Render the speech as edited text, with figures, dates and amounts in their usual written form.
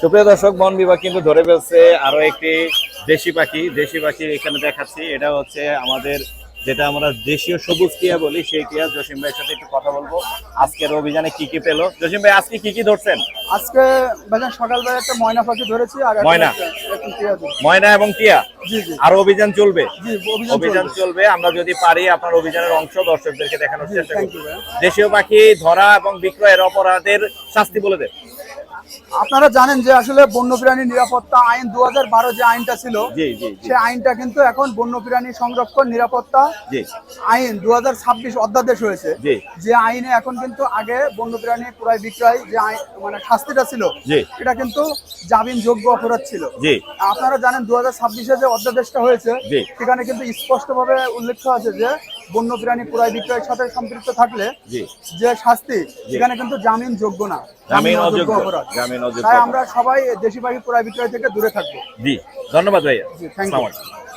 সুপ্রিয় দর্শক, বন বিভাগ কিন্তু ধরে ফেলছে আরো একটি দেশি পাখি। এখানে দেখাচ্ছি, এটা হচ্ছে আমাদের যেটা আমরা দেশীয় সবুজ টিয়া বলি, সেই টিয়া। জসিম ভাইয়ের সাথে একটু কথা বলবো আজকের অভিযানে কি কি পেলো। জসিম ভাই, আজকে কি কি ধরছেন? আজকে বাজার সকালবেলা একটা ময়না পাখি ধরেছি আর ময়না ময়না এবং টিয়া। জি জি আরো অভিযান চলবে। জি অভিযান চলবে। আমরা যদি পারি আপনার অভিযানের অংশ দর্শকদেরকে দেখানোর চেষ্টা থ্যাংক করব। ইউ ভাই। দেশীয় পাখি ধরা এবং বিক্রয়ের অপরাধের শাস্তি বলে দেন। আপনারা জানেন যে আসলে বন্যপ্রাণী নিরাপত্তা আইন 2012 যে আইনটা ছিল, জি জি জি সেই আইনটা কিন্তু এখন বন্যপ্রাণী সংরক্ষণ নিরাপত্তা জি আইন 2026 অধ্যাদেশ হয়েছে। জি যে আইনে এখন কিন্তু আগে বন্যপ্রাণী ক্রয় বিক্রয় যে মানে শাস্তিটা ছিল, জি এটা কিন্তু জামিনযোগ্য অপরাধ ছিল। জি আপনারা জানেন 2026 যে অধ্যাদেশটা হয়েছে, জি সেখানে কিন্তু স্পষ্টভাবে উল্লেখ আছে যে বন্যপ্রাণী ক্রয় বিক্রয়ের সাথে সম্পৃক্ত থাকলে জি যে শাস্তি, সেখানে কিন্তু জামিনযোগ্য না, জামিন অযোগ্য অপরাধ। জামিন অযোগ্য। তাই আমরা সবাই দেশি পাখি ক্রয় বিক্রয় থেকে দূরে থাকবো। জি, ধন্যবাদ ভাইয়া। জি, থ্যাংক ইউ। আসসালামু আলাইকুম।